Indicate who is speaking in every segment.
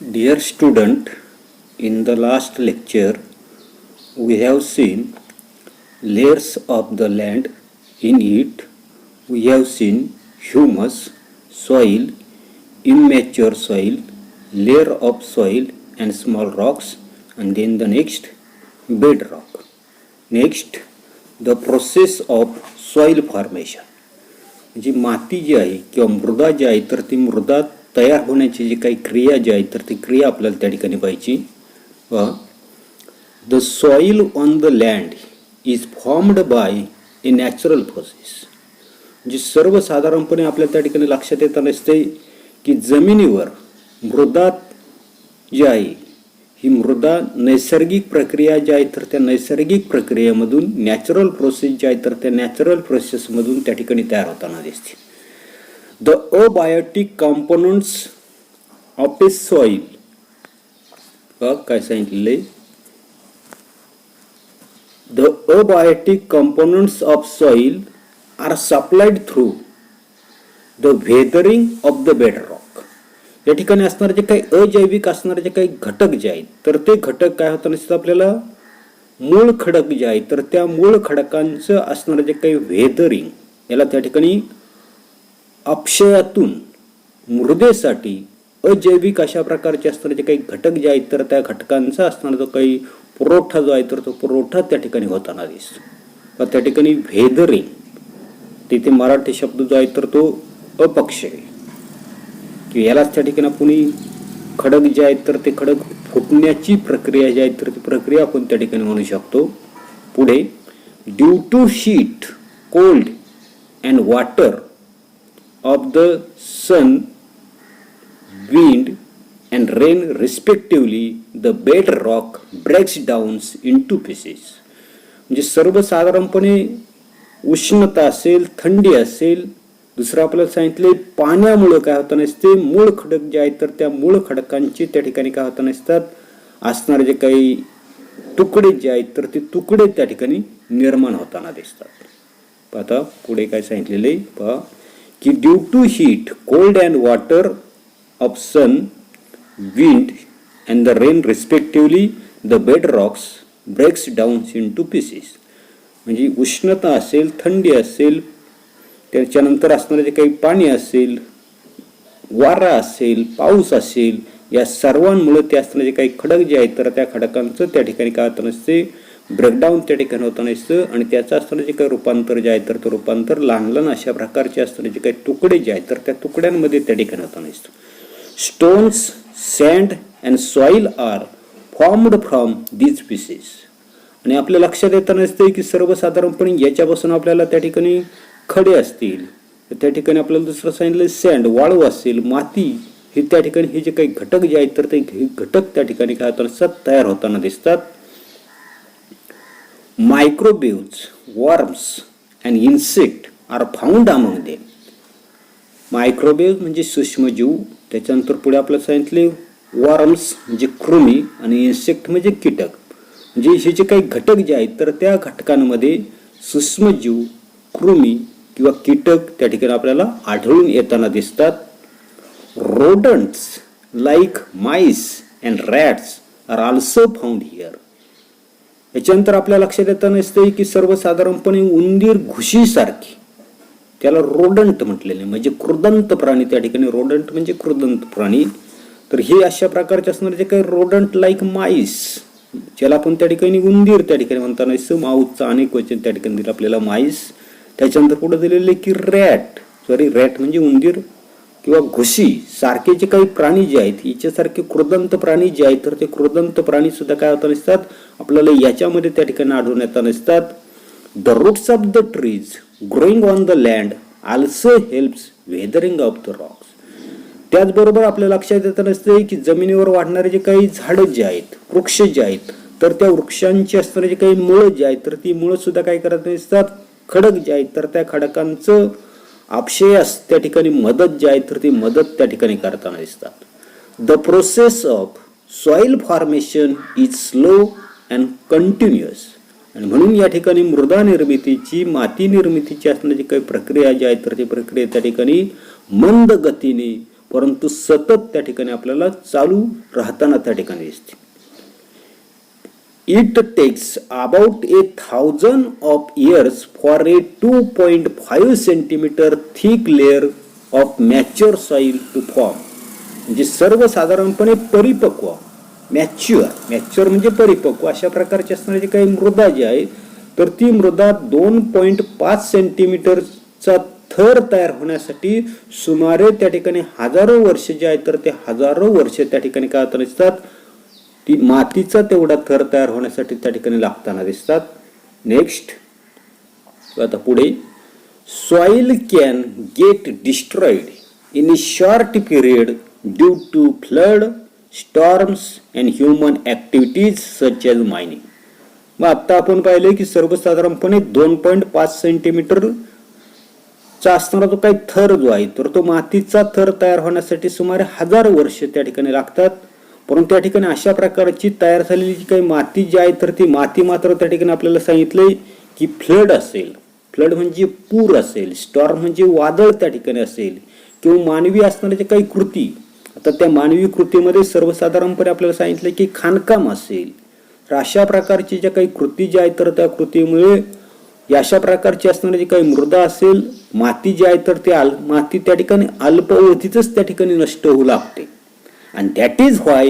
Speaker 1: Dear student, in the last lecture we have seen layers of the land. In it we have seen humus, soil, immature soil, layer of soil and small rocks, and then the next bedrock. Next, the process of soil formation. जी माती जी आहे किंवा मृदा जी आहे तर ती मृदा तयार होण्याची जी काही क्रिया जी आहे तर ती क्रिया आपल्याला त्या ठिकाणी पाहिजे. The soil on the land is formed by a natural process. जी सर्वसाधारणपणे आपल्या त्या ठिकाणी लक्षात येत नसते की जमिनीवर मृदा जी आहे ही मृदा नैसर्गिक प्रक्रिया जी आहे तर त्या नैसर्गिक प्रक्रियेमधून नॅचरल प्रोसेस जी आहे तर त्या नॅचरल प्रोसेसमधून त्या ठिकाणी तयार होताना दिसते. The abiotic components of a soil काय सांगितलेलं आहे. The abiotic components of soil are supplied through the weathering of the bedrock. या ठिकाणी असणारे जे काही अजैविक असणारे जे काही घटक जे आहेत तर ते घटक काय होतं नसतं आपल्याला मूळ खडक जे आहे तर त्या मूळ खडकांचं असणारं जे काही वेदरिंग याला त्या ठिकाणी अपक्षयातून मृदेसाठी अजैविक अशा प्रकारचे असणारे जे काही घटक जे आहेत तर त्या घटकांचा असणारा जो काही पुरवठा जो आहे तर तो पुरवठा त्या ठिकाणी होताना दिसतो. त्या ठिकाणी वेदरिंग तिथे मराठी शब्द जो आहे तर तो अपक्षय की यालाच त्या ठिकाणी आपण खडक जे आहेत तर ते खडक फुटण्याची प्रक्रिया जी आहे तर ती प्रक्रिया आपण त्या ठिकाणी म्हणू शकतो. पुढे due to heat, cold and water of the sun, wind and rain respectively the bed rock breaks downs into pieces. म्हणजे सर्वसाधारणपणे उष्णता असेल, थंडी असेल, दुसरं आपल्याला सांगितले पाण्यामुळं काय होतं नसते मूळ खडक जे आहेत तर त्या मूळ खडकांचे त्या ठिकाणी काय होतं नसतात असणारे जे काही तुकडे जे आहेत तर ते तुकडे त्या ठिकाणी निर्माण होताना दिसतात. आता पुढे काय सांगितलेलं आहे पहा की due to heat, cold and water of sun, wind and the rain respectively the bed rocks breaks downs into pieces. म्हणजे उष्णता असेल, थंडी असेल, त्याच्यानंतर असणारे जे काही पाणी असेल, वारा असेल, पाऊस असेल, या सर्वांमुळे ते असणारे जे काही खडक जे आहेत तर त्या खडकांचं त्या ठिकाणी काय होतं नसते ब्रेकडाऊन त्या ठिकाणी होतं नसतं आणि त्याचं असणारं जे काही रूपांतर जे आहे तर ते रूपांतर लहान लहान अशा प्रकारचे असणारे जे काही तुकडे जे आहेत तर त्या तुकड्यांमध्ये त्या ठिकाणी होतं नसतं. Stones, sand and soil are formed from these pieces. आणि आपल्या लक्षात येतं नसते की सर्वसाधारणपणे याच्यापासून आपल्याला त्या ठिकाणी खडे असतील, त्या ठिकाणी आपल्याला दुसरं सांगितलं सँड, वाळू असेल, माती, हे त्या ठिकाणी हे जे काही घटक जे आहेत तर ते घटक त्या ठिकाणी काय होताना तयार होताना दिसतात. Microwaves, worms and insect are found among them. Microwave म्हणजे सूक्ष्मजीव, त्याच्यानंतर पुढे आपल्याला सांगितले वर्म्स म्हणजे कृमी आणि इन्सेक्ट म्हणजे कीटक. म्हणजे हे जे काही घटक जे आहेत तर त्या घटकांमध्ये सूक्ष्मजीव, कृमी किंवा कीटक त्या ठिकाणी आपल्याला आढळून येताना दिसतात. Rodents like mice and rats are also found here. याच्यानंतर आपल्या लक्षात येताना दिसते की सर्वसाधारणपणे उंदीर घुशीसारखी त्याला रोडंट म्हटलेले म्हणजे कृदंत प्राणी. त्या ठिकाणी रोडंट म्हणजे कृदंत प्राणी. तर हे अशा प्रकारचे असणारे जे काही रोडंट लाईक माईस ज्याला आपण त्या ठिकाणी उंदीर त्या ठिकाणी म्हणताना दिसतं. माऊसचं अनेक वचन त्या ठिकाणी दिलं आपल्याला माईस. त्याच्यानंतर पुढे दिलेले की रॅट म्हणजे उंदीर किंवा घुशी सारखे जे काही प्राणी जे आहेत याच्यासारखे कृदंत प्राणी जे आहेत तर ते कृदंत प्राणी सुद्धा काय होता नसतात आपल्याला याच्यामध्ये त्या ठिकाणी आढळून येता नसतात. The roots of the trees growing on the land also helps weathering of the rocks. त्याचबरोबर आपल्या लक्षात येतं नसते की जमिनीवर वाढणारे जे काही झाडं जे आहेत, वृक्ष जे आहेत तर त्या वृक्षांची असणारे जे काही मुळं जे आहेत तर ती मुळं सुद्धा काय करत नसतात खडक जे आहेत तर त्या खडकांचं अपक्षयास त्या ठिकाणी मदत जी आहे तर ती मदत त्या ठिकाणी करताना दिसतात. The process of soil formation is slow and continuous. आणि म्हणून या ठिकाणी मृदा निर्मितीची, माती निर्मितीची असणारी जी काही प्रक्रिया जी आहे तर ती प्रक्रिया त्या ठिकाणी मंद गतीने परंतु सतत त्या ठिकाणी आपल्याला चालू राहताना त्या ठिकाणी दिसते. It takes about 1,000 of years for a 2.5 centimeter thick layer of mature soil to form. म्हणजे सर्वसाधारणपणे परिपक्व मॅच्युअर म्हणजे परिपक्व अशा प्रकारची असणारी काही मृदा जी आहे तर ती मृदा 2.5 सेंटीमीटरचा थर तयार होण्यासाठी सुमारे त्या ठिकाणी हजारो वर्ष जे आहे तर ते हजारो वर्ष त्या ठिकाणी काय होताना दिसतात. ती मातीचा तेवढा थर तयार होण्यासाठी त्या ठिकाणी लागताना दिसतात. नेक्स्ट आता पुढे soil can get destroyed in a short period due to flood, storms and human activities such as mining. मग आता आपण पाहिले की सर्वसाधारणपणे 2.5 सेंटीमीटर चा असणारा जो काही थर जो आहे तर तो मातीचा थर तयार होण्यासाठी सुमारे 1000 वर्ष त्या ठिकाणी लागतात. परंतु त्या ठिकाणी अशा प्रकारची तयार झालेली जी काही माती जी आहे तर ती माती मात्र त्या ठिकाणी आपल्याला सांगितलंय की फ्लड असेल, फ्लड म्हणजे पूर असेल, स्टॉर्म म्हणजे वादळ त्या ठिकाणी असेल किंवा मानवी असणाऱ्या काही कृती. आता त्या मानवी कृतीमध्ये सर्वसाधारणपणे आपल्याला सांगितलं की खाणकाम असेल. तर अशा प्रकारची ज्या काही कृती ज्या आहेत तर त्या कृतीमुळे अशा प्रकारची असणारी जी काही मृदा असेल, माती जी आहे तर ते माती त्या ठिकाणी अल्पावधीतच त्या ठिकाणी नष्ट होऊ लागते. And that is why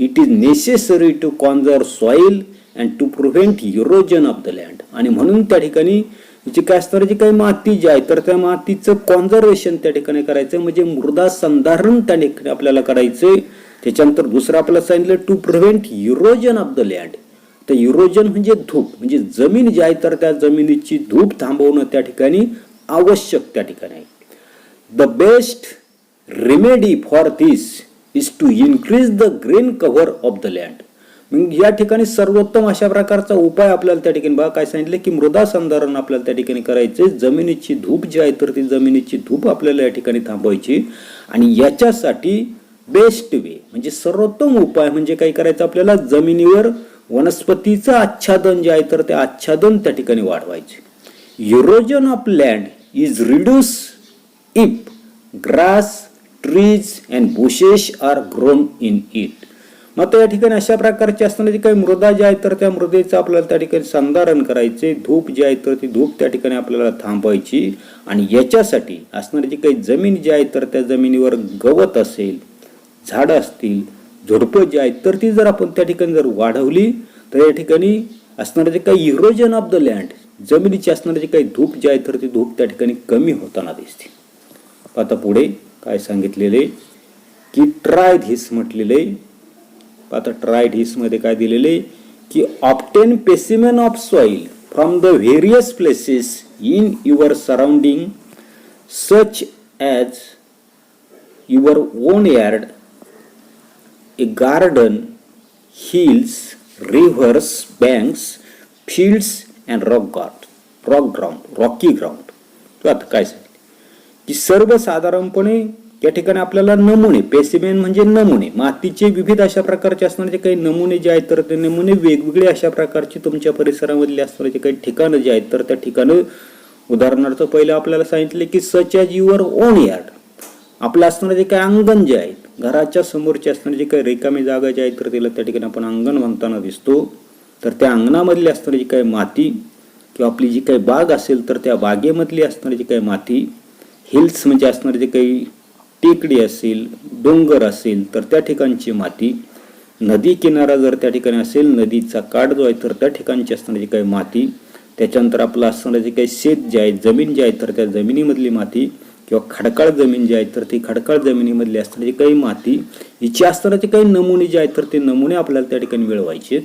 Speaker 1: it is necessary to conserve soil and to prevent erosion of the land. आणि म्हणून त्या ठिकाणी जी काय असणारी जी काही माती जी आहे तर त्या मातीचं कॉन्झर्वेशन त्या ठिकाणी करायचं म्हणजे मृदा संधारण त्या ठिकाणी आपल्याला करायचंय. त्याच्यानंतर दुसरं आपल्याला सांगितलं to prevent erosion of the land. तर इरोजन म्हणजे धूप, म्हणजे जमीन जी आहे तर त्या जमिनीची धूप थांबवणं त्या ठिकाणी आवश्यक त्या ठिकाणी आहे. The best remedy for this is to increase the green cover of the land. मग या ठिकाणी सर्वोत्तम अशा प्रकारचा उपाय आपल्याला त्या ठिकाणी बघा काय सांगितलं की मृदा संधारण आपल्याला त्या ठिकाणी करायचे. जमिनीची धूप जी आहे तर ती जमिनीची धूप आपल्याला या ठिकाणी थांबवायची आणि याच्यासाठी बेस्ट वे म्हणजे सर्वोत्तम उपाय म्हणजे काय करायचं आपल्याला जमिनीवर वनस्पतीचं आच्छादन जे आहे तर ते आच्छादन त्या ठिकाणी वाढवायचे. Erosion of land is reduce if grass, trees and bushes are grown in it. मग या ठिकाणी अशा प्रकारची असणारी काही मृदा जी आहे तर त्या मृदेचं आपल्याला त्या ठिकाणी संधारण करायचे. धूप जी आहे तर ती धूप त्या ठिकाणी आपल्याला थांबवायची आणि याच्यासाठी असणारी जी काही जमीन जी आहे तर त्या जमिनीवर गवत असेल, झाडं असतील, झुडपं जी आहेत तर ती जर आपण त्या ठिकाणी जर वाढवली तर या ठिकाणी असणारे जे काही इरोजन ऑफ द लँड जमिनीची असणारी जी काही धूप जी आहे तर ती धूप त्या ठिकाणी कमी होताना दिसते. आता पुढे काय सांगितलेले की ट्राय धिस म्हटलेले. आता ट्राय धिस मध्ये काय दिलेले की obtain specimen of soil from the various places in your surrounding such as your on yard, A garden, hills, reverse, banks, fields and Rocky ground. आता काय सांगितलं की सर्वसाधारणपणे या ठिकाणी आपल्याला नमुने, पेसिमेन म्हणजे नमुने, मातीचे विविध अशा प्रकारचे असणारे काही नमुने जे आहेत तर ते नमुने वेगवेगळे अशा प्रकारचे तुमच्या परिसरामधले असणारे काही ठिकाणं जे आहेत तर त्या ठिकाणं उदाहरणार्थ पहिलं आपल्याला सांगितले की such as your on yard. आपलं असणारे जे काही अंगण जे आहेत घराच्या समोरचे असणारे जे काही रिकामी जागा जी आहेत तर तिला त्या ठिकाणी आपण अंगण म्हणताना दिसतो. तर त्या अंगणामधली असणारी जी काही माती किंवा आपली जी काही बाग असेल तर त्या बागेमधली असणारी जी काही माती, हिल्स म्हणजे असणारे जे काही टेकडी असेल, डोंगर असेल तर त्या ठिकाणची माती, नदी किनारा जर त्या ठिकाणी असेल, नदीचा काठ जो आहे तर त्या ठिकाणची असणारी काही माती, त्याच्यानंतर आपलं असणारे जे काही शेत जे आहे, जमीन जी आहे तर त्या जमिनीमधली माती किंवा खडकाळ जमीन जी आहे तर ती खडकाळ जमिनीमधली असणारी काही माती, हिची असणारे काही नमुने जे आहेत तर ते नमुने आपल्याला त्या ठिकाणी मिळवायचे.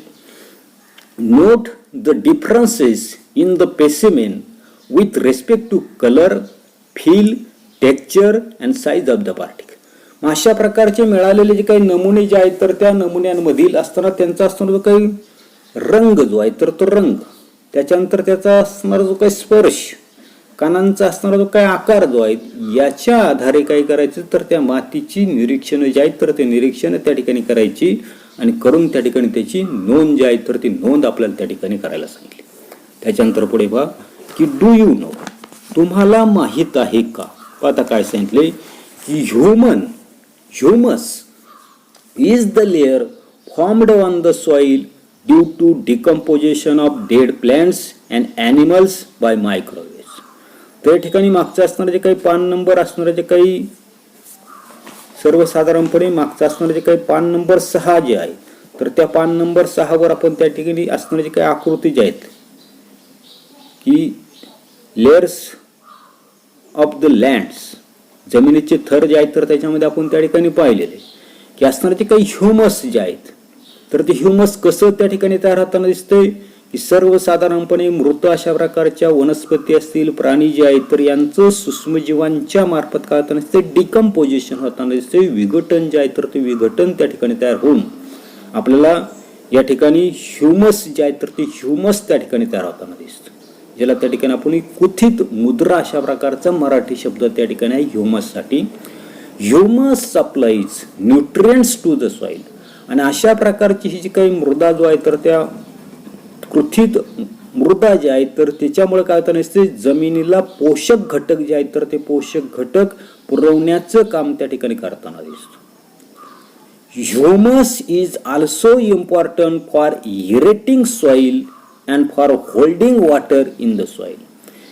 Speaker 1: Note the differences in the specimen with respect to colour, feel, texture and size of the particle. मग अशा प्रकारचे मिळालेले जे काही नमुने जे आहेत तर त्या नमुन्यांमधील असताना त्यांचा असणारा जो काही रंग जो आहे तर तो रंग, त्याच्यानंतर त्याचा असणारा जो काही स्पर्श, कानांचा असणारा जो काही आकार जो आहे याच्या आधारे काय करायचं तर त्या मातीची निरीक्षण जे आहेत तर ते निरीक्षण त्या ठिकाणी करायची आणि करून त्या ठिकाणी त्याची नोंद जी आहे तर ती नोंद आपल्याला त्या ठिकाणी करायला सांगितली. त्याच्यानंतर पुढे पहा की डू यू नो, तुम्हाला माहित आहे का. आता काय सांगितले की human humus is the layer formed on the soil due to decomposition of dead plants and animals by microwaves. त्या ठिकाणी मागचं असणारे जे काही पान नंबर असणारे जे काही सर्वसाधारणपणे मागचं असणारे जे काही पान नंबर 6 जे आहे, तर त्या पान नंबर 6 वर आपण त्या ठिकाणी असणारे जे काही आकृती जे आहेत की लेयर्स ऑफ द लँड्स, जमिनीचे थर जे आहेत तर त्याच्यामध्ये आपण त्या ठिकाणी पाहिलेले की असणारे जे काही ह्युमस जे आहेत, तर ते ह्युमस कसं त्या ठिकाणी तयार होताना दिसतंय की सर्वसाधारणपणे मृत अशा प्रकारच्या वनस्पती असतील, प्राणी जे आहेत तर यांचं सूक्ष्मजीवांच्या मार्फत काय होताना दिसते, डिकम्पोजिशन होताना दिसते, विघटन जे आहे तर ते विघटन त्या ठिकाणी तयार होऊन आपल्याला या ठिकाणी ह्युमस जे आहे तर ते ह्युमस त्या ठिकाणी तयार होताना दिसतं, ज्याला त्या ठिकाणी आपण कुथित मुद्रा अशा प्रकारचा मराठी शब्द त्या ठिकाणी आहे ह्युमससाठी. Humus supplies nutrients to the soil. आणि अशा प्रकारची ही जी काही मृदा जो आहे तर त्या कृथित मृदा जे आहे तर त्याच्यामुळे काय होतं नसते, जमिनीला पोषक घटक जे आहेत तर ते पोषक घटक पुरवण्याचं काम त्या ठिकाणी करताना दिसतं. Humus is also important for aerating soil and for holding water in the soil.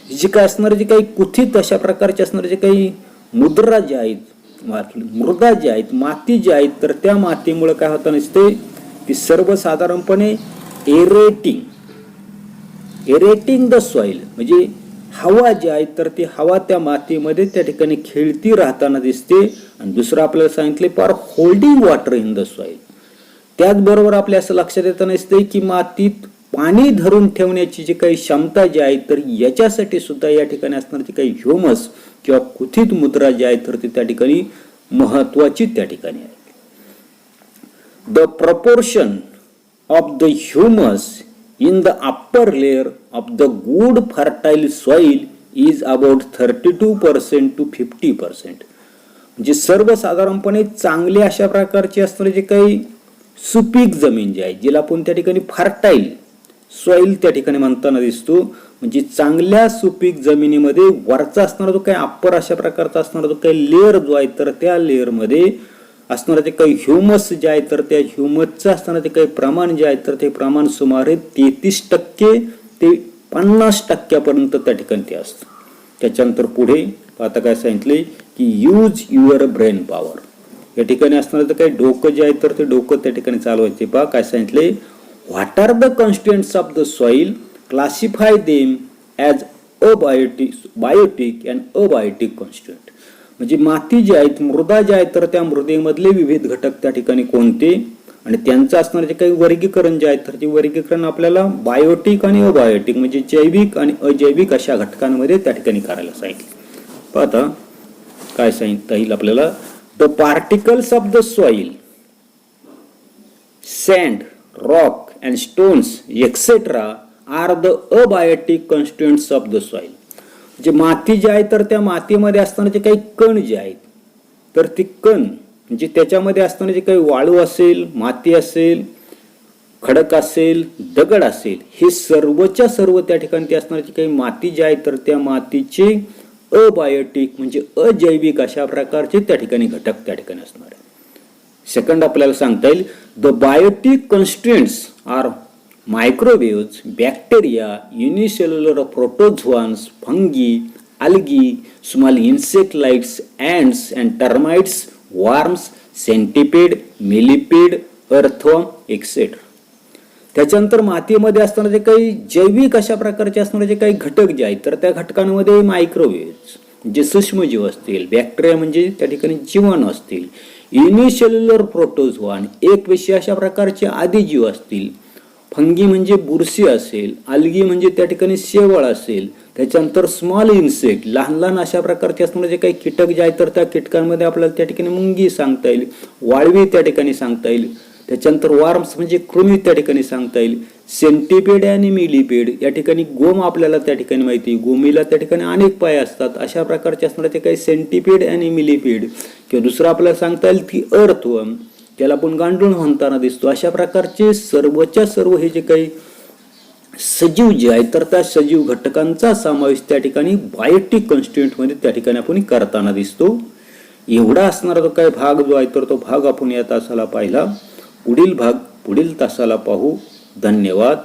Speaker 1: जी काय असणारे जे काही कुथित अशा प्रकारचे असणारे जे काही मुद्रा जे आहेत, मृदा जे आहेत, माती जी आहेत तर त्या मातीमुळे काय होतं नसते की सर्वसाधारणपणे एरेटिंग द सॉइल म्हणजे हवा जी आहे तर ती हवा त्या मातीमध्ये त्या ठिकाणी खेळती राहताना दिसते. आणि दुसरं आपल्याला सांगितले for holding water in the soil. त्याचबरोबर आपल्या असं लक्षात येतं नसते की मातीत पाणी धरून ठेवण्याची जी काही क्षमता जी आहे तर याच्यासाठी सुद्धा या ठिकाणी असणारी जी काही ह्युमस किंवा कुथित मुद्रा जी आहे तर ती त्या ठिकाणी महत्वाची त्या ठिकाणी आहे. The proportion of the humus in the upper layer of the good fertile soil is about 32% to 50%. म्हणजे सर्वसाधारणपणे चांगले अशा प्रकारचे असणारे जे काही सुपीक जमीन जी आहे जिला आपण त्या ठिकाणी फर्टाईल सॉइल त्या ठिकाणी म्हणताना दिसतो, म्हणजे चांगल्या सुपीक जमिनीमध्ये वरचा असणारा जो काही अप्पर अशा प्रकारचा असणारा जो काही लेअर जो आहे तर त्या लेअरमध्ये असणारे जे काही ह्युमस जे आहे तर त्या ह्युमसचं असणारे जे काही प्रमाण जे आहे तर ते प्रमाण सुमारे 33% ते 50% त्या ठिकाणी ते असतं. त्याच्यानंतर पुढे आता काय सांगितले की यूज युअर ब्रेन पॉवर. या ठिकाणी असणारं काही डोकं जे आहे तर ते डोकं त्या ठिकाणी चालवायचे. पहा काय सांगितले, what are the constituents of the soil, classify them as biotic and abiotic constituent. म्हणजे माती जी आहेत, मृदा ज्या आहेत तर त्या मृदेमधले विविध घटक त्या ठिकाणी कोणते आणि त्यांचं असणारे जे काही वर्गीकरण जे आहे तर ते वर्गीकरण आपल्याला बायोटिक आणि अबायोटिक म्हणजे जैविक आणि अजैविक अशा घटकांमध्ये त्या ठिकाणी करायला सांगितले. पाहता काय सांगितलं येईल आपल्याला, the particles of the soil, sand, rock and stones etcetera are the abiotic constituents of the soil. जे माती जी आहे तर त्या मातीमध्ये असताना जे काही कण जे आहेत तर ते कण म्हणजे त्याच्यामध्ये असताना जे काही वाळू असेल, माती असेल, खडक असेल, दगड असेल, हे सर्वच्या सर्व त्या ठिकाणी ते असणारे जे काही माती जी आहे तर त्या मातीचे अबायोटिक म्हणजे अजैविक अशा प्रकारचे त्या ठिकाणी घटक त्या ठिकाणी असणार आहे. सेकंड आपल्याला सांगता येईल, the biotic constituents are microwaves, bacteria, unicellular protozoans, fungi, algae, small insect lights, ants and termites, worms, centipede, millipede, earthworm, etc. त्याच्यानंतर मातीमध्ये असणारे जे काही जैविक अशा प्रकारचे असणारे जे काही घटक जे आहेत तर त्या घटकांमध्ये मायक्रोवेव्ज जे सूक्ष्मजीव असतील, बॅक्टेरिया म्हणजे त्या ठिकाणी जीवाणू असतील, युनिसेल्युलर प्रोटोझोआन एकपेशीय अशा प्रकारचे आदिजीव असतील, फंगी म्हणजे बुरशी असेल, आल्गी म्हणजे त्या ठिकाणी शेवाळ असेल, त्याच्यानंतर स्मॉल इन्सेक्ट लहान लहान अशा प्रकारचे असणारे जे काही कीटक जे आहेत तर त्या कीटकांमध्ये आपल्याला त्या ठिकाणी मुंगी सांगता येईल, वाळवी त्या ठिकाणी सांगता येईल, त्याच्यानंतर वार्म्स म्हणजे कृमी त्या ठिकाणी सांगता येईल, सेंटिपेड आणि मिलीपेड या ठिकाणी गोम आपल्याला त्या ठिकाणी माहिती, गोमीला त्या ठिकाणी अनेक पाय असतात, अशा प्रकारचे असणारे जे काही सेंटिपेड आणि मिलीपेड किंवा दुसरं आपल्याला सांगता येईल की अर्थवर्म ज्याला आपण गांडूळ म्हणताना दिसतो. अशा प्रकारचे सर्वच्या सर्व हे जे काही सजीव जे आहेत तर त्या सजीव घटकांचा समावेश त्या ठिकाणी बायोटिक कॉन्स्टिट्युएंट मध्ये त्या ठिकाणी आपण करताना दिसतो. एवढा असणारा जो काही भाग जो आहे तर तो भाग आपण या तासाला पाहिला. पुढील भाग पुढील तासाला पाहू. धन्यवाद.